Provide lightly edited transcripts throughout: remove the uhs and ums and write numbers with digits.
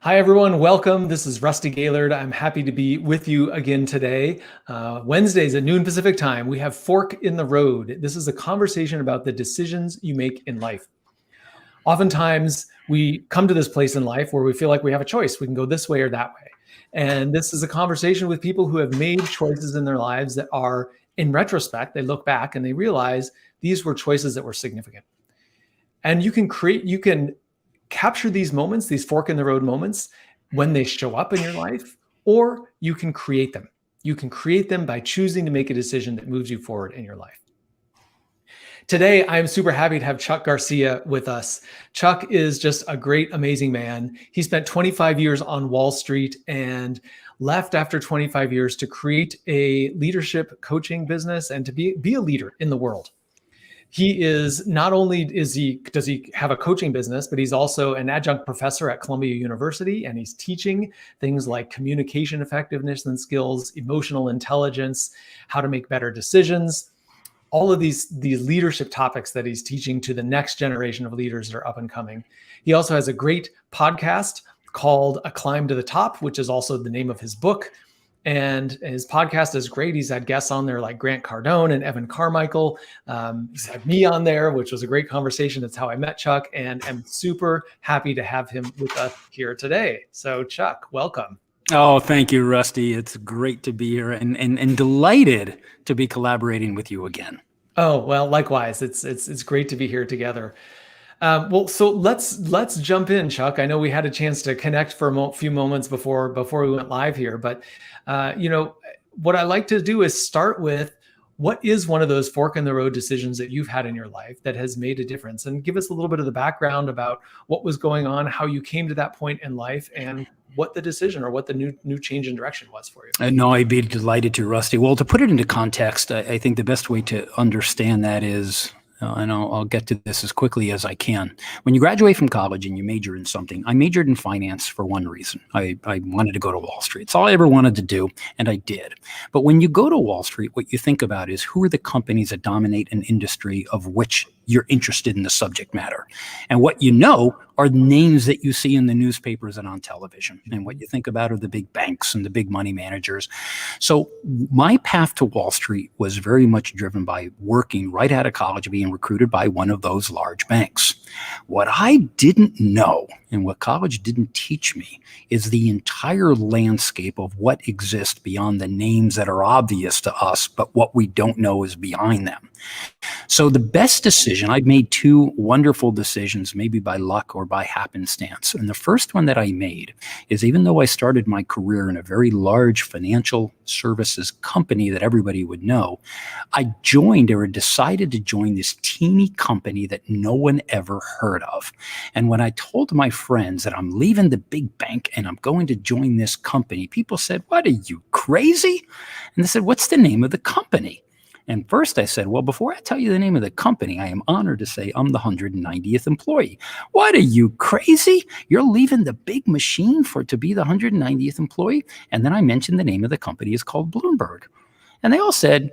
Hi, everyone. Welcome. This is Rusty Gaylord. I'm happy to be with you again today. Wednesdays at noon Pacific time, we have Fork in the Road. This is a conversation about the decisions you make in life. Oftentimes, we come to this place in life where we feel like we have a choice. We can go this way or that way. And this is a conversation with people who have made choices in their lives that are, in retrospect, they look back and they realize these were choices that were significant. And you can capture these moments, these fork in the road moments, when they show up in your life, or you can create them. You can create them by choosing to make a decision that moves you forward in your life. Today, I'm super happy to have Chuck Garcia with us. Chuck is just a great, amazing man. He spent 25 years on Wall Street and left after 25 years to create a leadership coaching business and to be a leader in the world. He is not only does he have a coaching business, but he's also an adjunct professor at Columbia University, and he's teaching things like communication effectiveness and skills, emotional intelligence, how to make better decisions, all of these leadership topics that he's teaching to the next generation of leaders that are up and coming. He also has a great podcast called A Climb to the Top, which is also the name of his book. And his podcast is great. He's had guests on there like Grant Cardone and Evan Carmichael. He's had me on there, which was a great conversation. That's how I met Chuck, and I'm super happy to have him with us here today. So Chuck, welcome. Oh, thank you, Rusty. It's great to be here and delighted to be collaborating with you again. Oh, well, likewise. It's great to be here together. So let's jump in, Chuck. I know we had a chance to connect for a few moments before we went live here, but what I like to do is start with what is one of those fork in the road decisions that you've had in your life that has made a difference, and give us a little bit of the background about what was going on, how you came to that point in life, and what the decision or what the new change in direction was for you. No, I'd be delighted to, Rusty. Well, to put it into context, I think the best way to understand that is, and I'll get to this as quickly as I can. When you graduate from college and you major in something, I majored in finance for one reason. I wanted to go to Wall Street. It's all I ever wanted to do, and I did. But when you go to Wall Street, what you think about is who are the companies that dominate an industry of which you're interested in the subject matter. And what you know are names that you see in the newspapers and on television. And what you think about are the big banks and the big money managers. So my path to Wall Street was very much driven by working right out of college, being recruited by one of those large banks. What I didn't know, and what college didn't teach me, is the entire landscape of what exists beyond the names that are obvious to us, but what we don't know is behind them. So the best decision, I've made two wonderful decisions, maybe by luck or by happenstance. And the first one that I made is, even though I started my career in a very large financial services company that everybody would know, I joined or decided to join this teeny company that no one ever heard of. And when I told my friends that I'm leaving the big bank and I'm going to join this company, people said, "What, are you crazy?" And they said, "What's the name of the company?" And first I said, "Well, before I tell you the name of the company, I am honored to say I'm the 190th employee." "What, are you crazy? You're leaving the big machine to be the 190th employee?" And then I mentioned the name of the company is called Bloomberg. And they all said,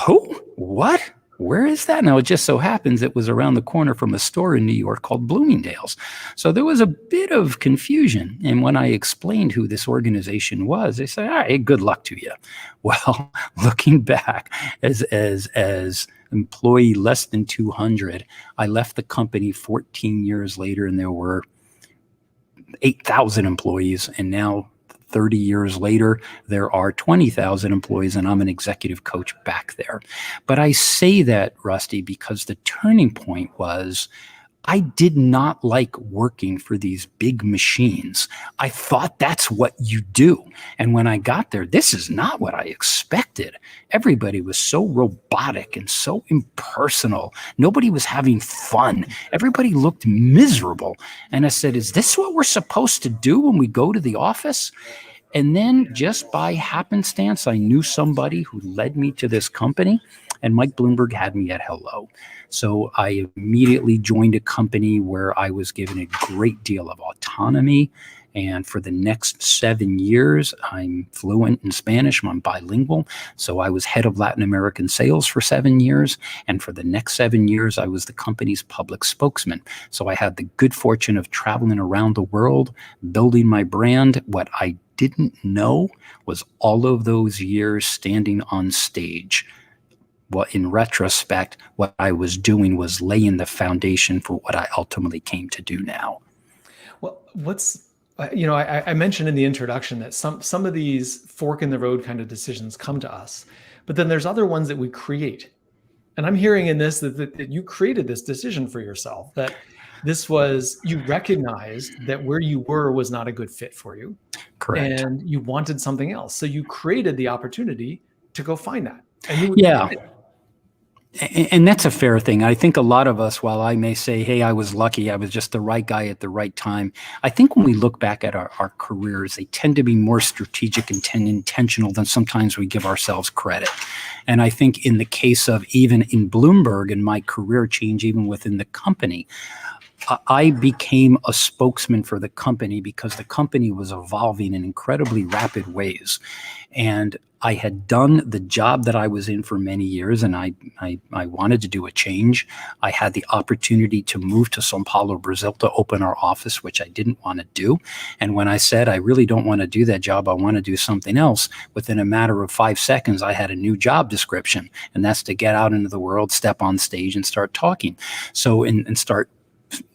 "Who? What? Where is that?" Now, it just so happens it was around the corner from a store in New York called Bloomingdale's. So there was a bit of confusion. And when I explained who this organization was, they said, "All right, good luck to you." Well, looking back, as employee less than 200, I left the company 14 years later, and there were 8,000 employees. And now, 30 years later, there are 20,000 employees, and I'm an executive coach back there. But I say that, Rusty, because the turning point was, I did not like working for these big machines. I thought that's what you do. And when I got there, this is not what I expected. Everybody was so robotic and so impersonal. Nobody was having fun. Everybody looked miserable. And I said, "Is this what we're supposed to do when we go to the office?" And then just by happenstance, I knew somebody who led me to this company, and Mike Bloomberg had me at hello. So I immediately joined a company where I was given a great deal of autonomy. And for the next 7 years, I'm fluent in Spanish. I'm bilingual. So I was head of Latin American sales for 7 years. And for the next 7 years, I was the company's public spokesman. So I had the good fortune of traveling around the world, building my brand. What I didn't know was all of those years standing on stage. Well, in retrospect, what I was doing was laying the foundation for what I ultimately came to do now. Well, I mentioned in the introduction that some of these fork in the road kind of decisions come to us, but then there's other ones that we create. And I'm hearing in this that you created this decision for yourself, that you recognized that where you were was not a good fit for you. Correct. And you wanted something else. So you created the opportunity to go find that. And And that's a fair thing. I think a lot of us, while I may say, hey, I was lucky, I was just the right guy at the right time, I think when we look back at our careers, they tend to be more strategic and intentional than sometimes we give ourselves credit. And I think in the case of even in Bloomberg and my career change, even within the company, I became a spokesman for the company because the company was evolving in incredibly rapid ways. And I had done the job that I was in for many years, and I wanted to do a change. I had the opportunity to move to São Paulo, Brazil, to open our office, which I didn't want to do. And when I said, I really don't want to do that job, I want to do something else, within a matter of 5 seconds, I had a new job description. And that's to get out into the world, step on stage, and start talking. So, and start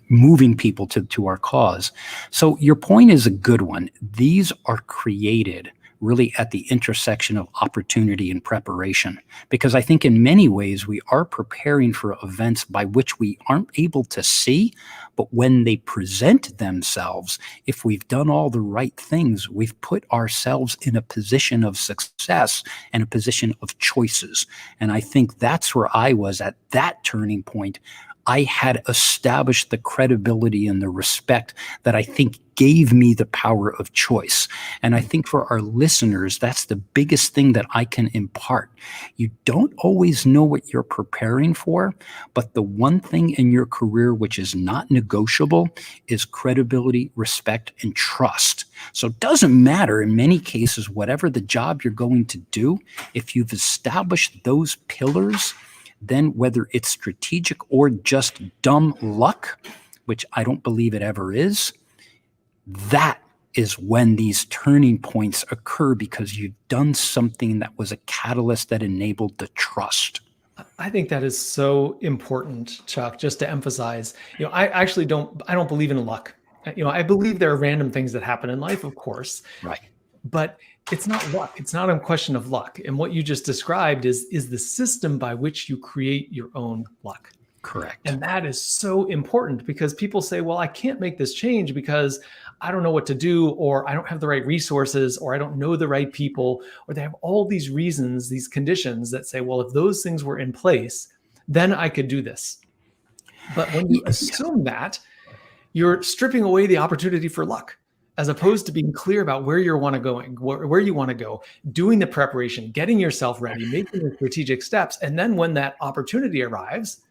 moving people to our cause. So your point is a good one. These are created really at the intersection of opportunity and preparation, because I think in many ways we are preparing for events by which we aren't able to see, but when they present themselves, if we've done all the right things, we've put ourselves in a position of success and a position of choices. And I think that's where I was at that turning point. I had established the credibility and the respect that I think gave me the power of choice. And I think for our listeners, that's the biggest thing that I can impart. You don't always know what you're preparing for, but the one thing in your career which is not negotiable is credibility, respect, and trust. So it doesn't matter in many cases, whatever the job you're going to do, if you've established those pillars, then whether it's strategic or just dumb luck, which I don't believe it ever is, that is when these turning points occur, because you've done something that was a catalyst that enabled the trust. I think that is so important, Chuck, just to emphasize. I don't believe in luck. I believe there are random things that happen in life, of course. Right. But it's not luck. It's not a question of luck. And what you just described is the system by which you create your own luck. Correct. And that is so important, because people say, well, I can't make this change because I don't know what to do, or I don't have the right resources, or I don't know the right people, or they have all these reasons, these conditions that say, well, if those things were in place, then I could do this. But when you assume that, you're stripping away the opportunity for luck, as opposed to being clear about where you want to go, doing the preparation, getting yourself ready, making the strategic steps. And then when that opportunity arrives,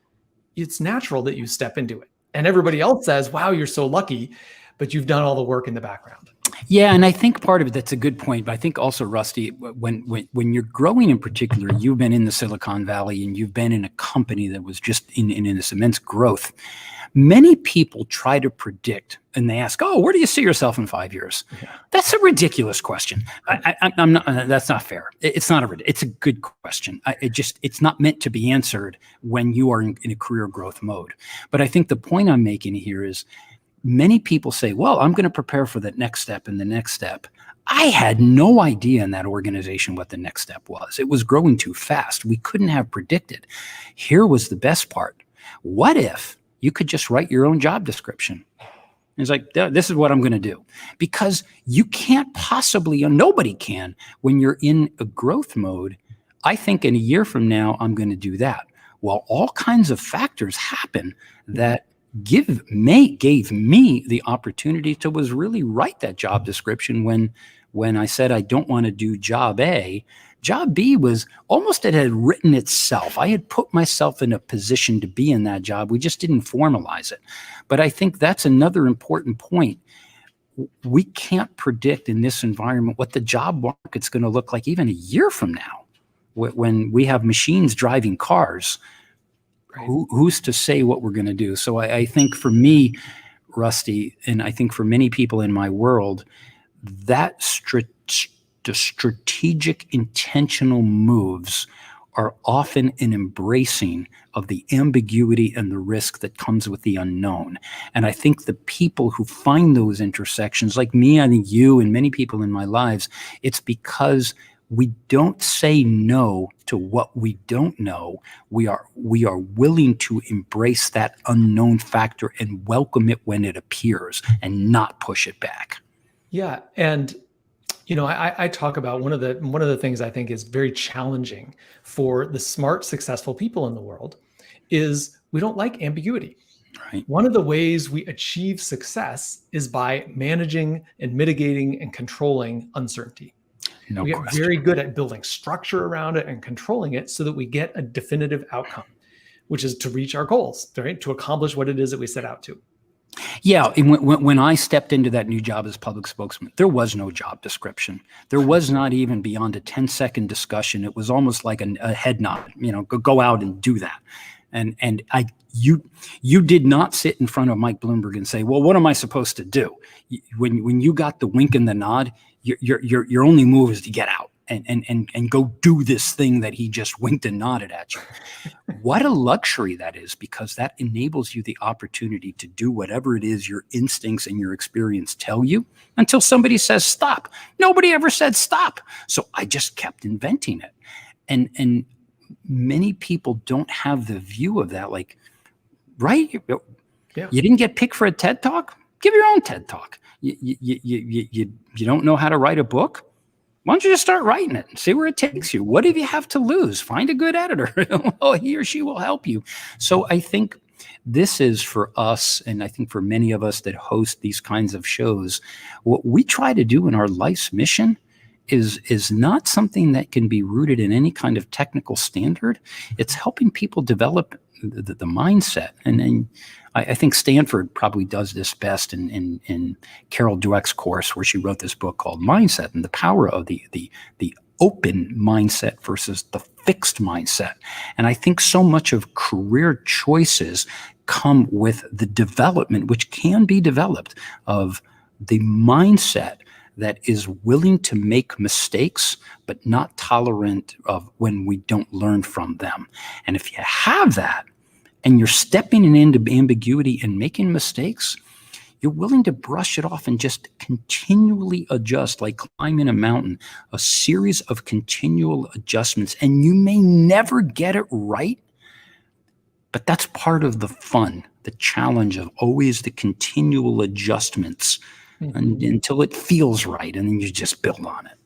it's natural that you step into it. And everybody else says, wow, you're so lucky, but you've done all the work in the background. Yeah, and I think part of it, that's a good point. But I think also, Rusty, when you're growing in particular, you've been in the Silicon Valley and you've been in a company that was just in this immense growth. Many people try to predict, and they ask, "Oh, where do you see yourself in 5 years?" Yeah. That's a ridiculous question. I'm not. That's not fair. It's not it's a good question. It's not meant to be answered when you are in a career growth mode. But I think the point I'm making here is, many people say, well, I'm going to prepare for the next step and the next step. I had no idea in that organization what the next step was. It was growing too fast. We couldn't have predicted. Here was the best part. What if you could just write your own job description? It's like, this is what I'm going to do. Because you can't possibly, nobody can, when you're in a growth mode, I think in a year from now, I'm going to do that. Well, all kinds of factors happen that gave me the opportunity to really write that job description when when I said I don't want to do job A, job B was almost, it had written itself. I had put myself in a position to be in that job. We just didn't formalize it. But I think that's another important point. We can't predict in this environment what the job market's going to look like even a year from now. When we have machines driving cars, Right. who's to say what we're going to do? So I think for me, Rusty, and I think for many people in my world, that the strategic, intentional moves are often an embracing of the ambiguity and the risk that comes with the unknown. And I think the people who find those intersections, like me, I think you and many people in my lives, it's because we don't say no to what we don't know. We are willing to embrace that unknown factor and welcome it when it appears and not push it back. Yeah. And I talk about one of the things I think is very challenging for the smart, successful people in the world is we don't like ambiguity. Right. One of the ways we achieve success is by managing and mitigating and controlling uncertainty. No we get question. very good at building structure around it and controlling it so that we get a definitive outcome, which is to reach our goals, right? To accomplish what it is that we set out to. Yeah, and when I stepped into that new job as public spokesman, there was no job description. There was not even beyond a 10-second discussion. It was almost like a head nod, go out and do that. And you did not sit in front of Mike Bloomberg and say, well, what am I supposed to do? When you got the wink and the nod, your only move is to get out and go do this thing that he just winked and nodded at you. What a luxury that is, because that enables you the opportunity to do whatever it is your instincts and your experience tell you until somebody says stop. Nobody ever said stop. So I just kept inventing it. And many people don't have the view of that. Like, right? Yeah. You didn't get picked for a TED Talk? Give your own TED Talk. You don't know how to write a book? Why don't you just start writing it and see where it takes you? What do you have to lose? Find a good editor. He or she will help you. So I think this is for us, and I think for many of us that host these kinds of shows, what we try to do in our life's mission is not something that can be rooted in any kind of technical standard. It's helping people develop the mindset. And I think Stanford probably does this best in Carol Dweck's course, where she wrote this book called Mindset and the power of the open mindset versus the fixed mindset. And I think so much of career choices come with the development, which can be developed, of the mindset that is willing to make mistakes, but not tolerant of when we don't learn from them. And if you have that, and you're stepping into ambiguity and making mistakes, you're willing to brush it off and just continually adjust, like climbing a mountain, a series of continual adjustments. And you may never get it right, but that's part of the fun, the challenge of always the continual adjustments until it feels right, and then you just build on it.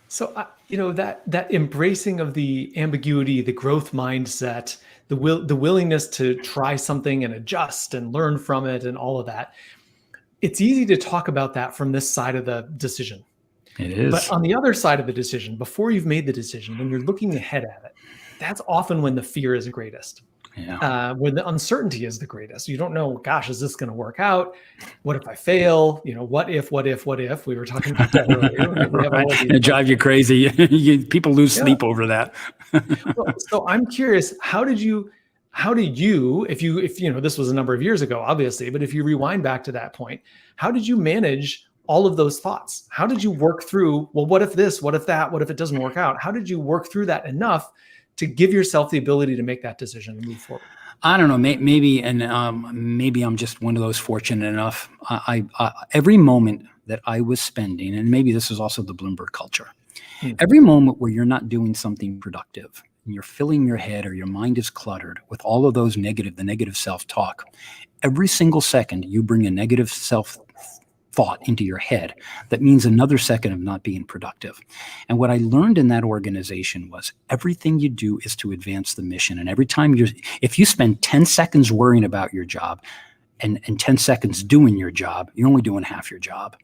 So, that embracing of the ambiguity, the growth mindset, the willingness to try something and adjust and learn from it and all of that, it's easy to talk about that from this side of the decision. It is. But on the other side of the decision, before you've made the decision, when you're looking ahead at it, that's often when the fear is greatest. Yeah. When the uncertainty is the greatest. You don't know, gosh, is this going to work out? What if I fail? What if? We were talking about that earlier. Right. It drives you crazy. People lose sleep over that. So I'm curious, how did you, if this was a number of years ago, obviously, but if you rewind back to that point, how did you manage all of those thoughts? How did you work through, well, what if this, what if that, what if it doesn't work out? How did you work through that enough to give yourself the ability to make that decision and move forward? I don't know, maybe I'm just one of those fortunate enough. I every moment that I was spending, and maybe this is also the Bloomberg culture, every moment where you're not doing something productive, and you're filling your head or your mind is cluttered with all of those the negative self-talk, every single second you bring a negative thought into your head, that means another second of not being productive. And what I learned in that organization was everything you do is to advance the mission. And every time if you spend 10 seconds worrying about your job, and 10 seconds doing your job, you're only doing half your job.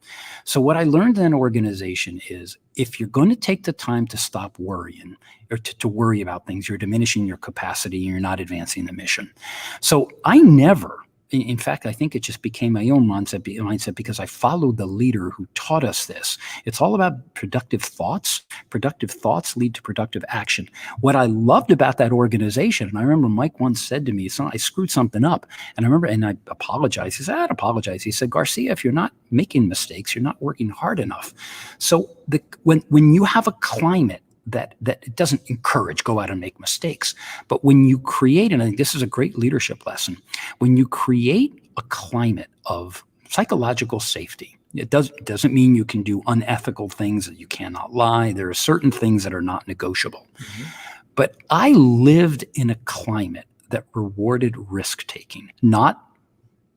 So what I learned in an organization is if you're going to take the time to stop worrying or to worry about things, you're diminishing your capacity and you're not advancing the mission. So I never, in fact, I think it just became my own mindset because I followed the leader who taught us this. It's all about productive thoughts. Productive thoughts lead to productive action. What I loved about that organization, and I remember Mike once said to me, I screwed something up. And I remember, and I apologized. He said, I'd apologize. He said, Garcia, if you're not making mistakes, you're not working hard enough. So when you have a climate that it doesn't encourage go out and make mistakes. But when you create, and I think this is a great leadership lesson, when you create a climate of psychological safety, it doesn't mean you can do unethical things, that you cannot lie. There are certain things that are not negotiable. Mm-hmm. But I lived in a climate that rewarded risk-taking, not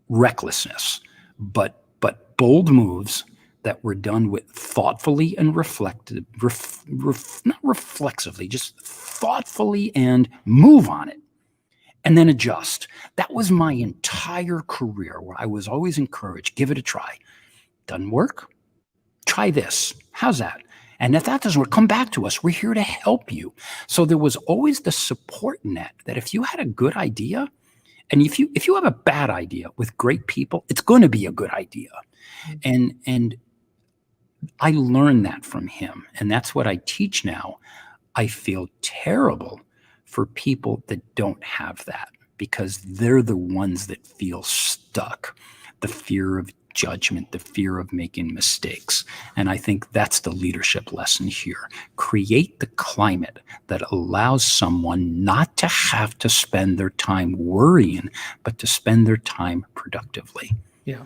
recklessness, but bold moves that were done with thoughtfully and not reflexively, just thoughtfully, and move on it and then adjust. That was my entire career, where I was always encouraged, give it a try. Doesn't work? Try this. How's that? And if that doesn't work, come back to us. We're here to help you. So there was always the support net that if you had a good idea, and if you have a bad idea with great people, it's going to be a good idea. And I learned that from him, and that's what I teach now. I feel terrible for people that don't have that, because they're the ones that feel stuck. The fear of judgment, the fear of making mistakes. And I think that's the leadership lesson here. Create the climate that allows someone not to have to spend their time worrying, but to spend their time productively. Yeah.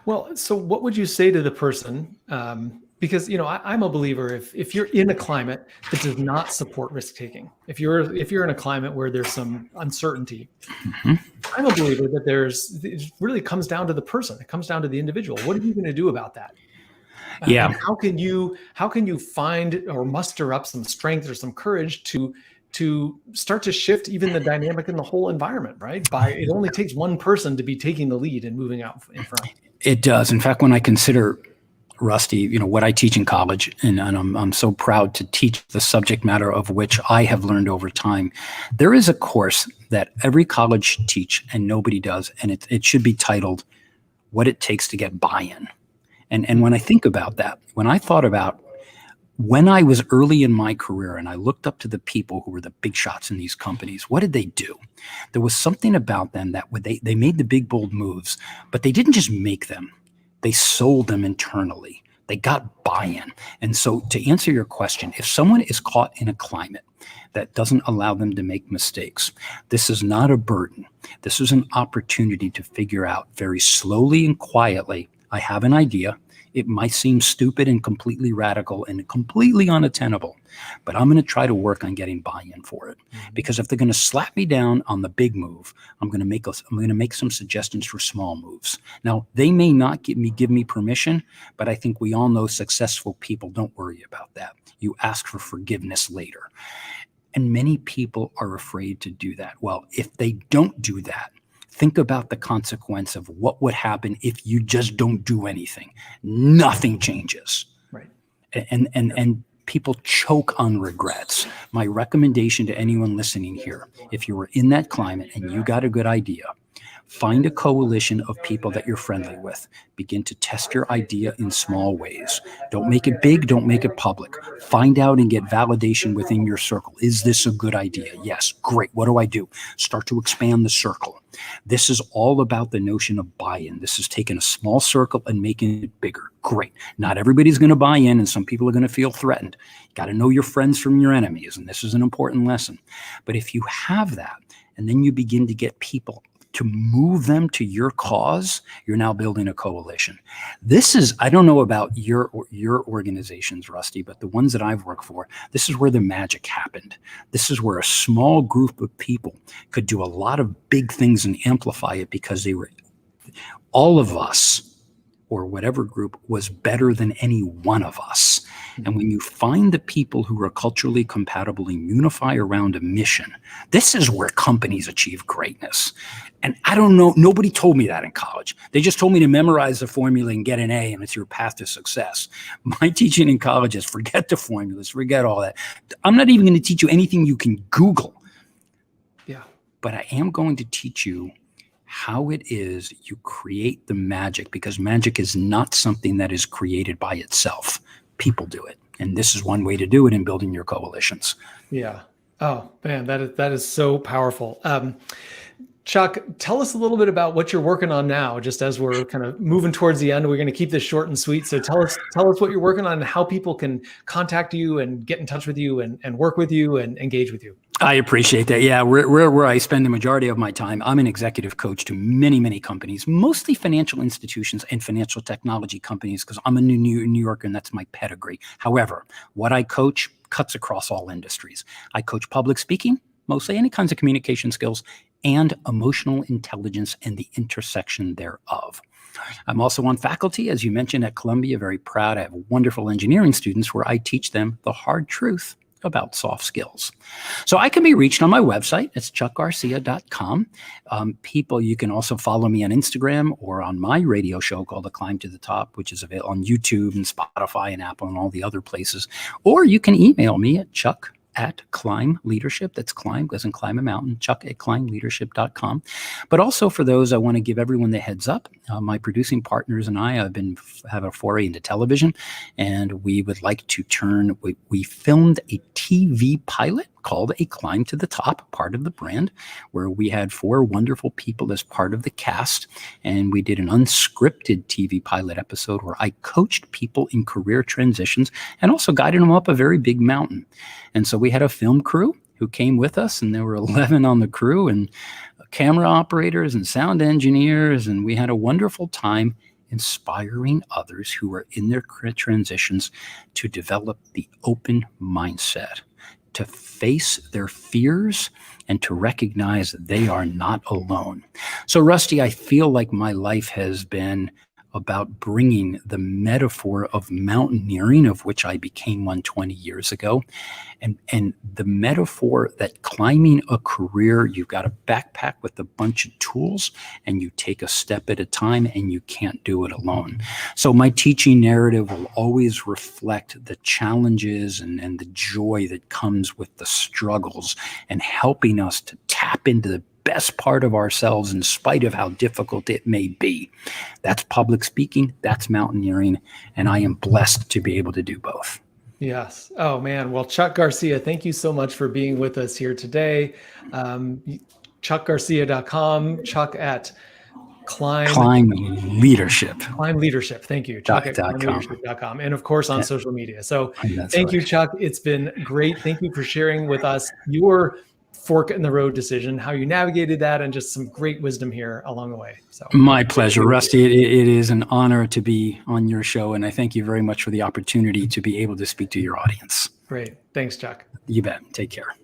Well, so what would you say to the person? Because, I'm a believer, if you're in a climate that does not support risk-taking, if you're in a climate where there's some uncertainty, mm-hmm. I'm a believer that it really comes down to the person. It comes down to the individual. What are you going to do about that? Yeah. How can you find or muster up some strength or some courage to start to shift even the dynamic in the whole environment, right? It only takes one person to be taking the lead and moving out in front. It does. In fact, when I consider, Rusty, what I teach in college, and I'm so proud to teach the subject matter of which I have learned over time. There is a course that every college should teach and nobody does, and it should be titled "What It Takes to Get Buyin." And when I think about that, when I thought about when I was early in my career and I looked up to the people who were the big shots in these companies, what did they do? There was something about them that they made the big, bold moves, but they didn't just make them. They sold them internally. They got buy-in. And so to answer your question, if someone is caught in a climate that doesn't allow them to make mistakes, this is not a burden. This is an opportunity to figure out very slowly and quietly, I have an idea. It might seem stupid and completely radical and completely unattainable, but I'm going to try to work on getting buy-in for it. Mm-hmm. Because if they're going to slap me down on the big move, I'm going to make some suggestions for small moves. Now, they may not give me permission, but I think we all know successful people don't worry about that. You ask for forgiveness later. And many people are afraid to do that. Well, if they don't do that, think about the consequence of what would happen if you just don't do anything. Nothing changes. Right. And people choke on regrets. My recommendation to anyone listening here, if you were in that climate and you got a good idea, find a coalition of people that you're friendly with. Begin to test your idea in small ways. Don't make it big. Don't make it public. Find out and get validation within your circle. Is this a good idea? Yes. Great. What do I do? Start to expand the circle. This is all about the notion of buy-in. This is taking a small circle and making it bigger. Great. Not everybody's going to buy in, and some people are going to feel threatened. You got to know your friends from your enemies, and this is an important lesson. But if you have that, and then you begin to get people to move them to your cause, you're now building a coalition. This is, I don't know about your organizations, Rusty, but the ones that I've worked for, this is where the magic happened. This is where a small group of people could do a lot of big things and amplify it because all of us, or whatever group, was better than any one of us. And when you find the people who are culturally compatible and unify around a mission, this is where companies achieve greatness. And I don't know, nobody told me that in college. They just told me to memorize the formula and get an A, and it's your path to success. My teaching in college is forget the formulas, forget all that. I'm not even going to teach you anything you can Google. Yeah. But I am going to teach you how it is you create the magic, because magic is not something that is created by itself. People do it. And this is one way to do it in building your coalitions. Yeah. Oh, man, that is so powerful. Chuck, tell us a little bit about what you're working on now, just as we're kind of moving towards the end. We're going to keep this short and sweet. So tell us what you're working on and how people can contact you and get in touch with you and work with you and engage with you. I appreciate that. Yeah, where I spend the majority of my time, I'm an executive coach to many, many companies, mostly financial institutions and financial technology companies, because I'm a New Yorker and that's my pedigree. However, what I coach cuts across all industries. I coach public speaking, mostly any kinds of communication skills, and emotional intelligence and the intersection thereof. I'm also on faculty, as you mentioned, at Columbia. Very proud. I have wonderful engineering students where I teach them the hard truth about soft skills. So I can be reached on my website. It's chuckgarcia.com. People, you can also follow me on Instagram or on my radio show called The Climb to the Top, which is available on YouTube and Spotify and Apple and all the other places. Or you can email me at Chuck@Climb Leadership. That's climb, as in climb a mountain, Chuck@climbleadership.com. But also for those, I want to give everyone the heads up. My producing partners and I have a foray into television, and we would like to we filmed a TV pilot called A Climb to the Top, part of the brand, where we had 4 wonderful people as part of the cast. And we did an unscripted TV pilot episode where I coached people in career transitions and also guided them up a very big mountain. And so we had a film crew who came with us, and there were 11 on the crew, and camera operators and sound engineers. And we had a wonderful time inspiring others who are in their career transitions to develop the open mindset, to face their fears and to recognize they are not alone. So Rusty, I feel like my life has been about bringing the metaphor of mountaineering, of which I became one 20 years ago, and the metaphor that climbing a career, you've got a backpack with a bunch of tools and you take a step at a time and you can't do it alone. So my teaching narrative will always reflect the challenges and the joy that comes with the struggles, and helping us to tap into the best part of ourselves in spite of how difficult it may be. That's public speaking, that's mountaineering, and I am blessed to be able to do both. Yes. Oh, man. Well, Chuck Garcia, thank you so much for being with us here today. ChuckGarcia.com, Chuck at Climb Leadership. Climb Leadership. Thank you. Chuck at ClimbLeadership.com. And of course on social media. So thank you, Chuck. It's been great. Thank you for sharing with us your fork in the road decision, how you navigated that, and just some great wisdom here along the way. So my pleasure, Rusty. It is an honor to be on your show, and I thank you very much for the opportunity to be able to speak to your audience. Great. Thanks, Chuck. You bet. Take care.